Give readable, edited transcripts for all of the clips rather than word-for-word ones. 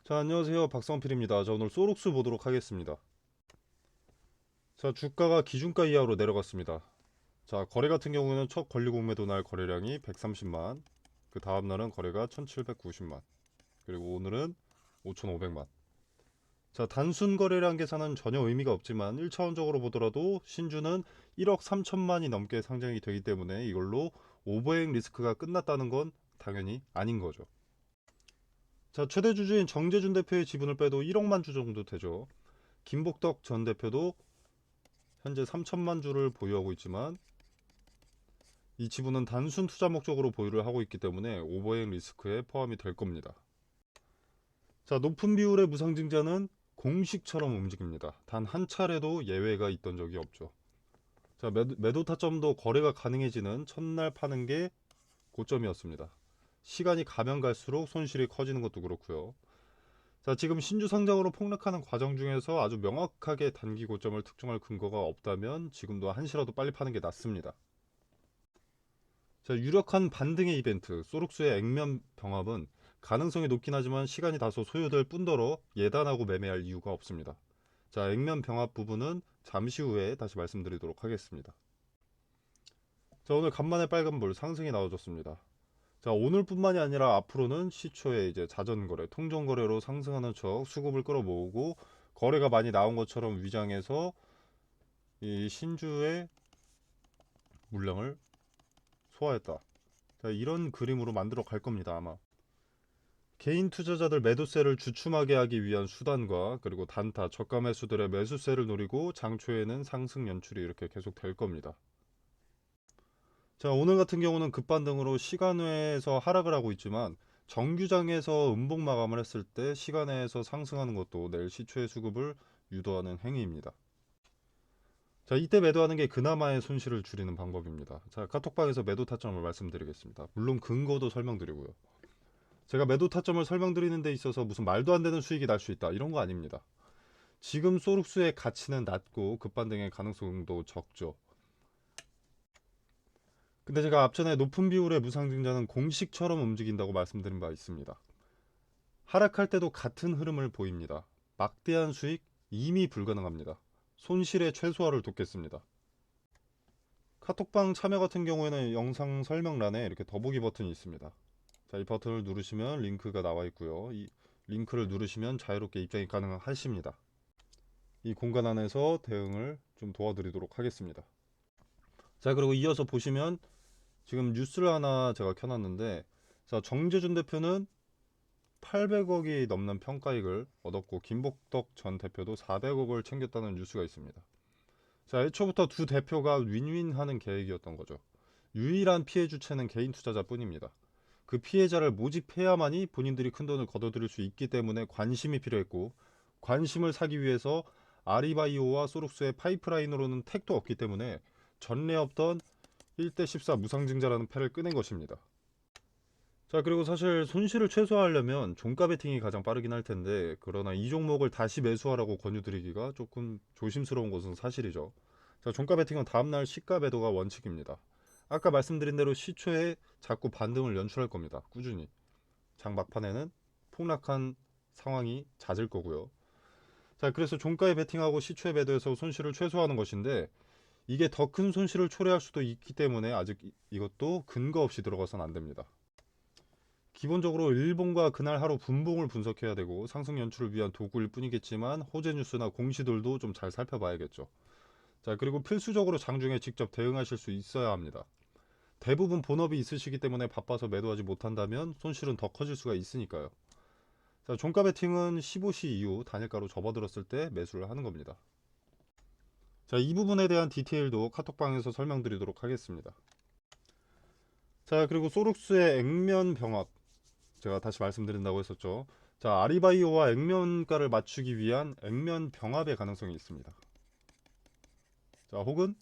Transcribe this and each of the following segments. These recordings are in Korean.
자, 안녕하세요. 박성필입니다. 자, 오늘 소록스 보도록 하겠습니다. 자, 주가가 기준가 이하로 내려갔습니다. 자, 거래 같은 경우는 첫 권리 공매도 날 거래량이 130만, 그 다음 날은 거래가 1790만, 그리고 오늘은 5500만. 자, 단순 거래량 계산은 전혀 의미가 없지만 1차원적으로 보더라도 신주는 1억 3천만이 넘게 상장이 되기 때문에 이걸로 오버행 리스크가 끝났다는 건 당연히 아닌 거죠. 자, 최대 주주인 정재준 대표의 지분을 빼도 1억만 주 정도 되죠. 김복덕 전 대표도 현재 3천만 주를 보유하고 있지만 이 지분은 단순 투자 목적으로 보유를 하고 있기 때문에 오버행 리스크에 포함이 될 겁니다. 자, 높은 비율의 무상증자는 공식처럼 움직입니다. 단 한 차례도 예외가 있던 적이 없죠. 자, 매도 타점도 거래가 가능해지는 첫날 파는 게 고점이었습니다. 시간이 가면 갈수록 손실이 커지는 것도 그렇고요. 자, 지금 신주 상장으로 폭락하는 과정 중에서 아주 명확하게 단기 고점을 특정할 근거가 없다면 지금도 한시라도 빨리 파는 게 낫습니다. 자, 유력한 반등의 이벤트 소록스의 액면 병합은 가능성이 높긴 하지만 시간이 다소 소요될 뿐더러 예단하고 매매할 이유가 없습니다. 자, 액면 병합 부분은 잠시 후에 다시 말씀드리도록 하겠습니다. 자, 오늘 간만에 빨간불 상승이 나와줬습니다. 자, 오늘뿐만이 아니라 앞으로는 시초에 이제 자전거래, 통정거래로 상승하는 척 수급을 끌어모으고 거래가 많이 나온 것처럼 위장해서 이 신주의 물량을 소화했다. 자, 이런 그림으로 만들어 갈 겁니다, 아마. 개인 투자자들 매도세를 주춤하게 하기 위한 수단과 그리고 단타, 저가 매수들의 매수세를 노리고 장초에는 상승 연출이 이렇게 계속 될 겁니다. 자, 오늘 같은 경우는 급반등으로 시간외에서 하락을 하고 있지만 정규장에서 음봉 마감을 했을 때 시간외에서 상승하는 것도 내일 시초의 수급을 유도하는 행위입니다. 자, 이때 매도하는 게 그나마의 손실을 줄이는 방법입니다. 자, 카톡방에서 매도 타점을 말씀드리겠습니다. 물론 근거도 설명드리고요. 제가 매도 타점을 설명드리는 데 있어서 무슨 말도 안 되는 수익이 날 수 있다 이런 거 아닙니다. 지금 소록스의 가치는 낮고 급반등의 가능성도 적죠. 근데 제가 앞전에 높은 비율의 무상증자는 공식처럼 움직인다고 말씀드린 바 있습니다. 하락할 때도 같은 흐름을 보입니다. 막대한 수익 이미 불가능합니다. 손실의 최소화를 돕겠습니다. 카톡방 참여 같은 경우에는 영상 설명란에 이렇게 더보기 버튼이 있습니다. 자, 이 버튼을 누르시면 링크가 나와 있고요. 이 링크를 누르시면 자유롭게 입장이 가능하십니다. 이 공간 안에서 대응을 좀 도와드리도록 하겠습니다. 자, 그리고 이어서 보시면 지금 뉴스를 하나 제가 켜놨는데, 자, 정재준 대표는 800억이 넘는 평가익을 얻었고 김복덕 전 대표도 400억을 챙겼다는 뉴스가 있습니다. 자, 애초부터 두 대표가 윈윈하는 계획이었던 거죠. 유일한 피해 주체는 개인 투자자뿐입니다. 그 피해자를 모집해야만이 본인들이 큰돈을 거둬들일 수 있기 때문에 관심이 필요했고, 관심을 사기 위해서 아리바이오와 소록스의 파이프라인으로는 택도 없기 때문에 전례 없던 1대14 무상증자라는 패를 꺼낸 것입니다. 자, 그리고 사실 손실을 최소화하려면 종가 베팅이 가장 빠르긴 할 텐데, 그러나 이 종목을 다시 매수하라고 권유드리기가 조금 조심스러운 것은 사실이죠. 자, 종가 베팅은 다음날 시가 매도가 원칙입니다. 아까 말씀드린 대로 시초에 자꾸 반등을 연출할 겁니다. 꾸준히. 장 막판에는 폭락한 상황이 잦을 거고요. 자, 그래서 종가에 베팅하고 시초에 매도해서 손실을 최소화하는 것인데, 이게 더 큰 손실을 초래할 수도 있기 때문에 아직 이것도 근거 없이 들어가선 안 됩니다. 기본적으로 일봉과 그날 하루 분봉을 분석해야 되고 상승 연출을 위한 도구일 뿐이겠지만 호재 뉴스나 공시들도 좀 잘 살펴봐야겠죠. 자, 그리고 필수적으로 장중에 직접 대응하실 수 있어야 합니다. 대부분 본업이 있으시기 때문에 바빠서 매도하지 못한다면 손실은 더 커질 수가 있으니까요. 자, 종가 베팅은 15시 이후 단일가로 접어들었을 때 매수를 하는 겁니다. 자, 이 부분에 대한 디테일도 카톡방에서 설명드리도록 하겠습니다. 자, 그리고 소록스의 액면 병합 제가 다시 말씀드린다고 했었죠. 자, 아리바이오와 액면가를 맞추기 위한 액면 병합의 가능성이 있습니다. 자, 혹은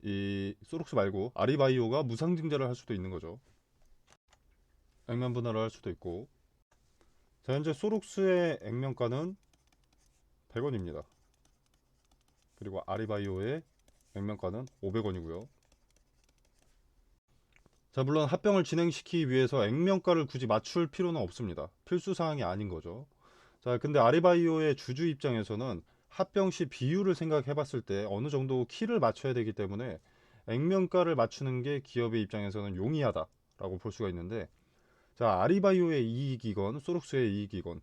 이 소록스 말고 아리바이오가 무상증자를 할 수도 있는 거죠. 액면 분할을 할 수도 있고. 자, 현재 소록스의 액면가는 100원입니다. 그리고 아리바이오의 액면가는 500원이고요. 자, 물론 합병을 진행시키기 위해서 액면가를 굳이 맞출 필요는 없습니다. 필수 사항이 아닌 거죠. 자, 근데 아리바이오의 주주 입장에서는 합병 시 비율을 생각해 봤을 때 어느 정도 키를 맞춰야 되기 때문에 액면가를 맞추는 게 기업의 입장에서는 용이하다라고 볼 수가 있는데, 자, 아리바이오의 이익이건 소록스의 이익이건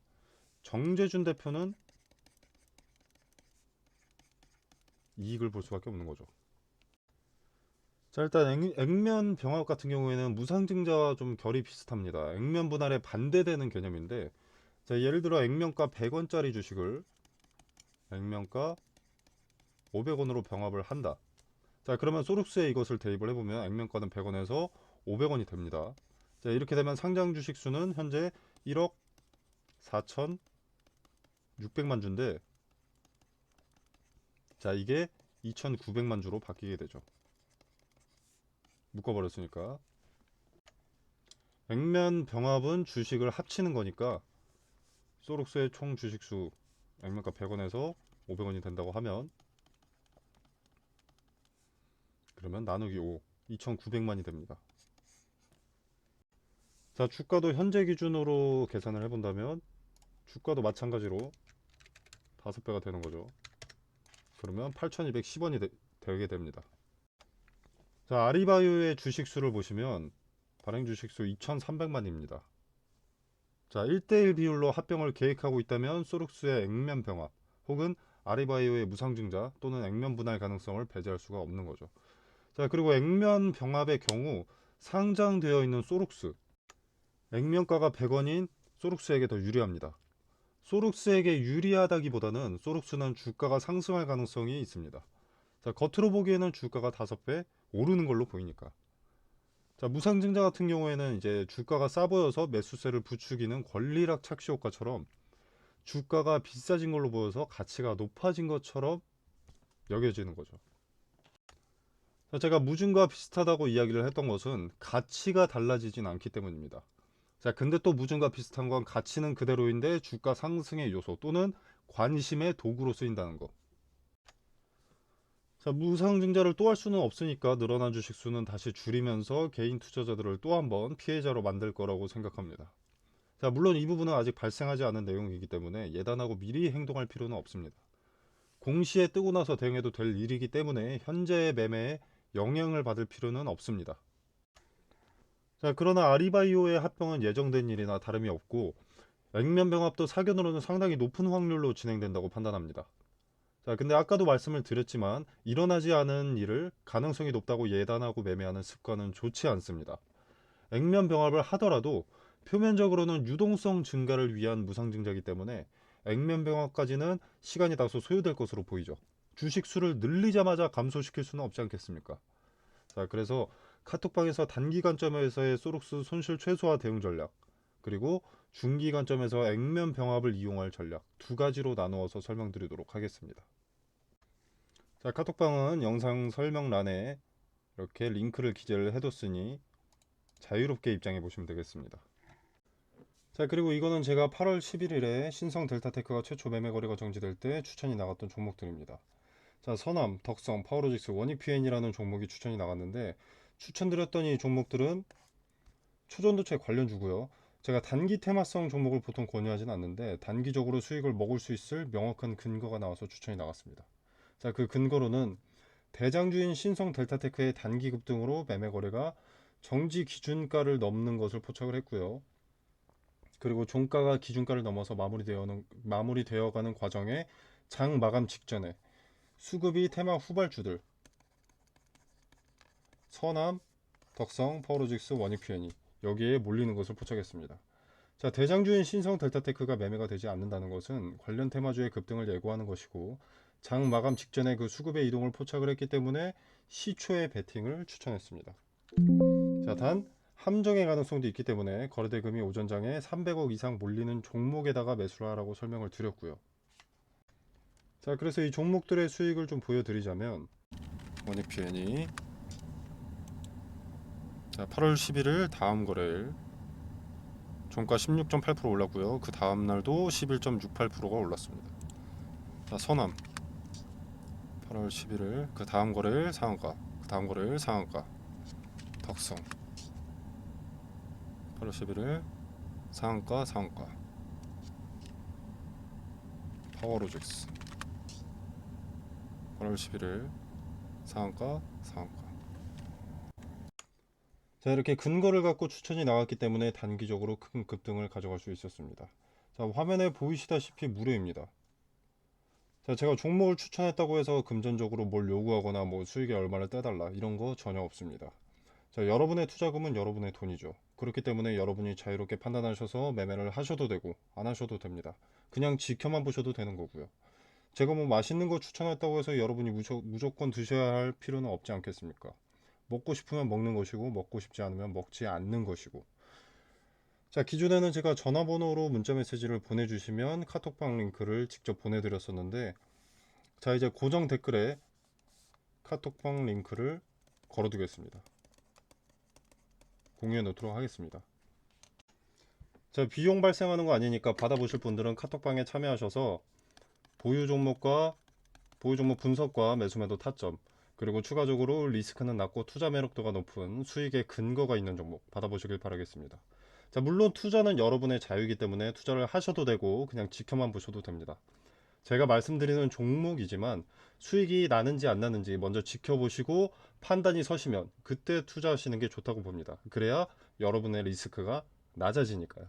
정재준 대표는 이익을 볼 수밖에 없는 거죠. 자, 일단 액면 병합 같은 경우에는 무상증자와 좀 결이 비슷합니다. 액면 분할에 반대되는 개념인데, 자, 예를 들어 액면가 100원짜리 주식을 액면가 500원으로 병합을 한다. 자, 그러면 소룩스에 이것을 대입을 해보면 액면가는 100원에서 500원이 됩니다. 자, 이렇게 되면 상장 주식 수는 현재 1억 4,600만 주인데, 자, 이게 2,900만 주로 바뀌게 되죠. 묶어버렸으니까. 액면 병합은 주식을 합치는 거니까 소록스의 총 주식수 액면가 100원에서 500원이 된다고 하면, 그러면 나누기 5, 2,900만이 됩니다. 자, 주가도 현재 기준으로 계산을 해본다면 주가도 마찬가지로 5배가 되는 거죠. 그러면 8,210원이 되게 됩니다. 자, 아리바이오의 주식수를 보시면 발행 주식수 2,300만입니다. 자, 1대1 비율로 합병을 계획하고 있다면 소룩스의 액면 병합 혹은 아리바이오의 무상증자 또는 액면 분할 가능성을 배제할 수가 없는 거죠. 자, 그리고 액면 병합의 경우 상장되어 있는 소룩스, 액면가가 100원인 소룩스에게 더 유리합니다. 소룩스에게 유리하다기보다는 소룩스는 주가가 상승할 가능성이 있습니다. 자, 겉으로 보기에는 주가가 5배 오르는 걸로 보이니까. 자, 무상증자 같은 경우에는 이제 주가가 싸 보여서 매수세를 부추기는 권리락 착시 효과처럼 주가가 비싸진 걸로 보여서 가치가 높아진 것처럼 여겨지는 거죠. 자, 제가 무증과 비슷하다고 이야기를 했던 것은 가치가 달라지진 않기 때문입니다. 자, 근데 또 무증과 비슷한 건 가치는 그대로인데 주가 상승의 요소 또는 관심의 도구로 쓰인다는 거. 자, 무상증자를 또 할 수는 없으니까 늘어난 주식 수는 다시 줄이면서 개인 투자자들을 또 한번 피해자로 만들 거라고 생각합니다. 자, 물론 이 부분은 아직 발생하지 않은 내용이기 때문에 예단하고 미리 행동할 필요는 없습니다. 공시에 뜨고 나서 대응해도 될 일이기 때문에 현재의 매매에 영향을 받을 필요는 없습니다. 자, 그러나 아리바이오의 합병은 예정된 일이나 다름이 없고 액면병합도 사견으로는 상당히 높은 확률로 진행된다고 판단합니다. 자, 근데 아까도 말씀을 드렸지만 일어나지 않은 일을 가능성이 높다고 예단하고 매매하는 습관은 좋지 않습니다. 액면 병합을 하더라도 표면적으로는 유동성 증가를 위한 무상증자이기 때문에 액면 병합까지는 시간이 다소 소요될 것으로 보이죠. 주식 수를 늘리자마자 감소시킬 수는 없지 않겠습니까? 자, 그래서 카톡방에서 단기 관점에서의 소록스 손실 최소화 대응 전략, 그리고 중기 관점에서 액면 병합을 이용할 전략 두 가지로 나누어서 설명드리도록 하겠습니다. 자, 카톡방은 영상 설명란에 이렇게 링크를 기재를 해뒀으니 자유롭게 입장해 보시면 되겠습니다. 자, 그리고 이거는 제가 8월 11일에 신성 델타테크가 최초 매매 거래가 정지될 때 추천이 나갔던 종목들입니다. 자, 서남, 덕성, 파워로직스, 원익PN이라는 종목이 추천이 나갔는데 추천드렸던 이 종목들은 초전도체 관련주고요. 제가 단기 테마성 종목을 보통 권유하진 않는데 단기적으로 수익을 먹을 수 있을 명확한 근거가 나와서 추천이 나갔습니다. 자, 그 근거로는 대장주인 신성 델타테크의 단기 급등으로 매매 거래가 정지 기준가를 넘는 것을 포착을 했고요. 그리고 종가가 기준가를 넘어서 마무리되어가는 과정에 장 마감 직전에 수급이 테마 후발주들 서남, 덕성, 파워로직스, 원익PN이 여기에 몰리는 것을 포착했습니다. 자, 대장주인 신성 델타테크가 매매가 되지 않는다는 것은 관련 테마주의 급등을 예고하는 것이고 장 마감 직전에 그 수급의 이동을 포착을 했기 때문에 시초의 베팅을 추천했습니다. 자, 단 함정의 가능성도 있기 때문에 거래대금이 오전장에 300억 이상 몰리는 종목에다가 매수를 하라고 설명을 드렸고요. 자, 그래서 이 종목들의 수익을 좀 보여드리자면 원익PN이 자, 8월 11일 다음 거래일 종가 16.8% 올랐고요. 그 다음 날도 11.68%가 올랐습니다. 자, 서남 8월 11일 그 다음 거래일 상한가, 그 다음 거래일 상한가. 덕성 8월 11일 상한가, 상한가. 파워로직스 8월 11일 상한가 상한가. 자, 이렇게 근거를 갖고 추천이 나왔기 때문에 단기적으로 큰 급등을 가져갈 수 있었습니다. 자, 화면에 보이시다시피 무료입니다. 자, 제가 종목을 추천했다고 해서 금전적으로 뭘 요구하거나 뭐 수익에 얼마를 떼달라 이런 거 전혀 없습니다. 자, 여러분의 투자금은 여러분의 돈이죠. 그렇기 때문에 여러분이 자유롭게 판단하셔서 매매를 하셔도 되고 안 하셔도 됩니다. 그냥 지켜만 보셔도 되는 거고요. 제가 뭐 맛있는 거 추천했다고 해서 여러분이 무조건 드셔야 할 필요는 없지 않겠습니까? 먹고 싶으면 먹는 것이고 먹고 싶지 않으면 먹지 않는 것이고. 자, 기존에는 제가 전화번호로 문자 메시지를 보내주시면 카톡방 링크를 직접 보내드렸었는데, 자, 이제 고정 댓글에 카톡방 링크를 걸어두겠습니다. 공유해 놓도록 하겠습니다. 자, 비용 발생하는 거 아니니까 받아보실 분들은 카톡방에 참여하셔서 보유 종목 분석과 매수매도 타점, 그리고 추가적으로 리스크는 낮고 투자 매력도가 높은 수익의 근거가 있는 종목 받아보시길 바라겠습니다. 자, 물론 투자는 여러분의 자유이기 때문에 투자를 하셔도 되고 그냥 지켜만 보셔도 됩니다. 제가 말씀드리는 종목이지만 수익이 나는지 안 나는지 먼저 지켜보시고 판단이 서시면 그때 투자하시는 게 좋다고 봅니다. 그래야 여러분의 리스크가 낮아지니까요.